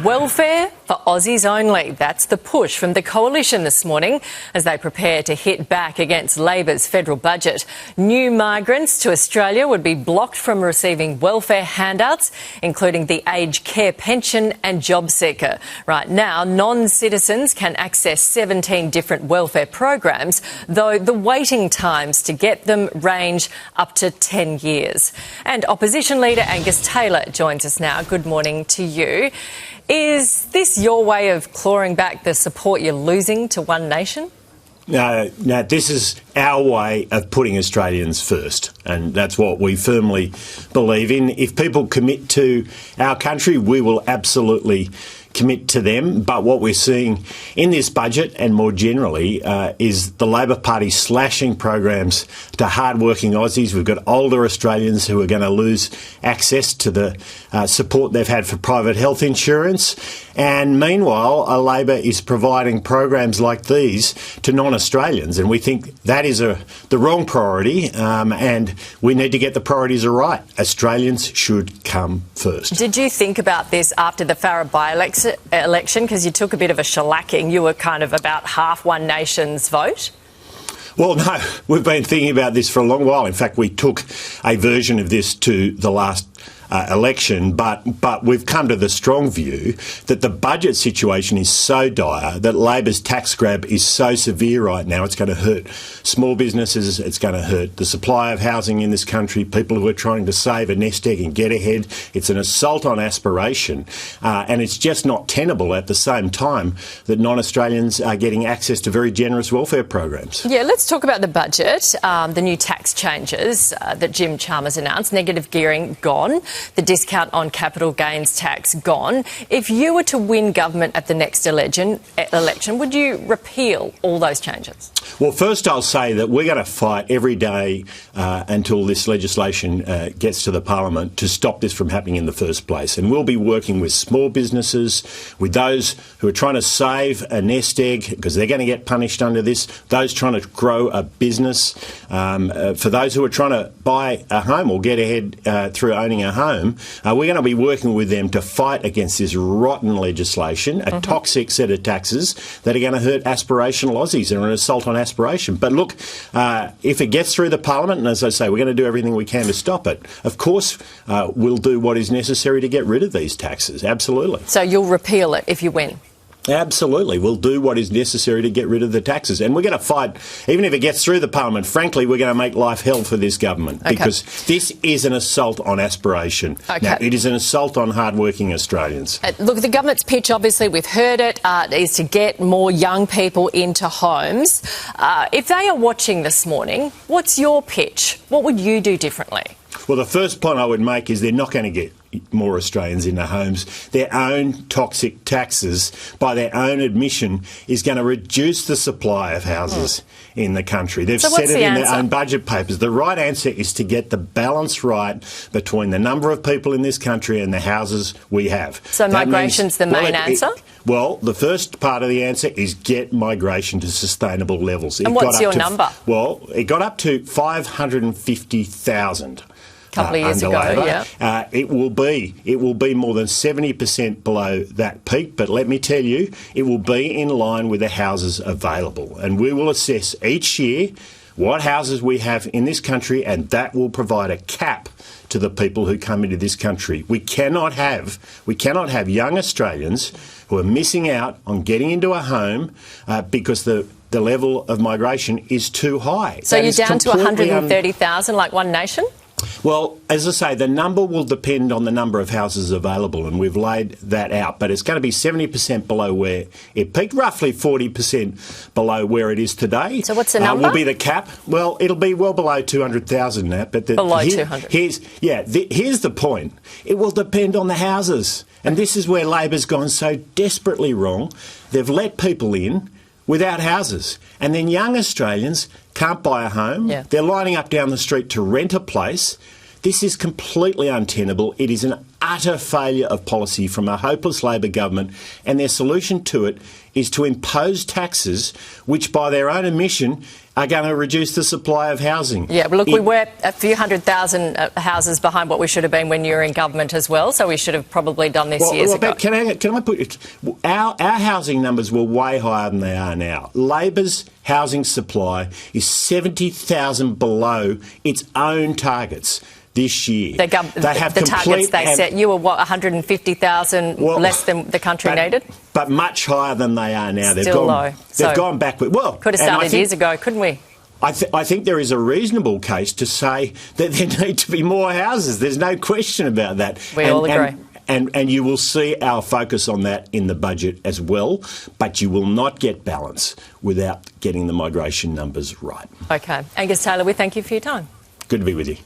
Welfare for Aussies only. That's the push from the Coalition this morning as they prepare to hit back against Labor's federal budget. New migrants to Australia would be blocked from receiving welfare handouts, including the aged care pension and JobSeeker. Right now, non-citizens can access 17 different welfare programs, though the waiting times to get them range up to 10 years. And Opposition Leader Angus Taylor joins us now. Good morning to you. Is this your way of clawing back the support you're losing to One Nation? No, this is our way of putting Australians first, and that's what we firmly believe in. If people commit to our country, we will absolutely commit to them. But what we're seeing in this budget and more generally is the Labor Party slashing programs to hard-working Aussies. We've got older Australians who are going to lose access to the support they've had for private health insurance. And meanwhile, Labor is providing programs like these to non-Australians. And we think that is the wrong priority, and we need to get the priorities right. Australians should come first. Did you think about this after the Farrer by-election? Because you took a bit of a shellacking. You were kind of about half One Nation's vote. Well, no, we've been thinking about this for a long while. In fact, we took a version of this to the last election, but we've come to the strong view that the budget situation is so dire, that Labor's tax grab is so severe right now, it's going to hurt small businesses, it's going to hurt the supply of housing in this country, people who are trying to save a nest egg and get ahead. It's an assault on aspiration, and it's just not tenable at the same time that non-Australians are getting access to very generous welfare programs. Yeah, let's talk about the budget, the new tax changes that Jim Chalmers announced. Negative gearing gone. The discount on capital gains tax gone. If you were to win government at the next election, would you repeal all those changes? Well, first I'll say that we're going to fight every day until this legislation gets to the Parliament to stop this from happening in the first place. And we'll be working with small businesses, with those who are trying to save a nest egg because they're going to get punished under this, those trying to grow a business, for those who are trying to buy a home or get ahead through owning a home. We're going to be working with them to fight against this rotten legislation, a toxic set of taxes that are going to hurt aspirational Aussies and an assault on aspiration. But look, if it gets through the Parliament, and as I say, we're going to do everything we can to stop it, of course we'll do what is necessary to get rid of these taxes, absolutely. So you'll repeal it if you win? Absolutely. We'll do what is necessary to get rid of the taxes. And we're going to fight, even if it gets through the Parliament, frankly, we're going to make life hell for this government because this is an assault on aspiration. Now, it is an assault on hard-working Australians. Look, the government's pitch, obviously, we've heard it, is to get more young people into homes. If they are watching this morning, what's your pitch? What would you do differently? Well, the first point I would make is they're not going to get more Australians into homes. Their own toxic taxes, by their own admission, is going to reduce the supply of houses in the country. They've said it in their own budget papers. The right answer is to get the balance right between the number of people in this country and the houses we have. So migration's the main answer? Well, the first part of the answer is get migration to sustainable levels. And what's your number? Well, it got up to 550,000. Couple of years ago, yeah. It will be more than 70% below that peak, but let me tell you, it will be in line with the houses available. And we will assess each year what houses we have in this country, and that will provide a cap to the people who come into this country. We cannot have young Australians who are missing out on getting into a home because the level of migration is too high. So you're down to 130,000 like One Nation? Well, as I say, the number will depend on the number of houses available, and we've laid that out. But it's going to be 70% below where it peaked, roughly 40% below where it is today. So what's the number? Will be the cap. Well, it'll be well below 200,000 now. But below 200. Here's the point. It will depend on the houses. And this is where Labor's gone so desperately wrong. They've let people in without houses. And then young Australians can't buy a home. Yeah. They're lining up down the street to rent a place. This is completely untenable. It is an utter failure of policy from a hopeless Labor government, and their solution to it is to impose taxes which, by their own admission, are going to reduce the supply of housing. Yeah, but look, we were a few 100,000 houses behind what we should have been when you were in government as well, so we should have probably done this years ago. Can I put it? Our housing numbers were way higher than they are now. Labor's housing supply is 70,000 below its own targets this year. The targets they set, you were, 150,000 less than the country needed? But much higher than they are now. Still low. They've gone backward. Well, could have started years ago, couldn't we? I think there is a reasonable case to say that there need to be more houses. There's no question about that. We all agree. And you will see our focus on that in the budget as well, but you will not get balance without getting the migration numbers right. OK. Angus Taylor, we thank you for your time. Good to be with you.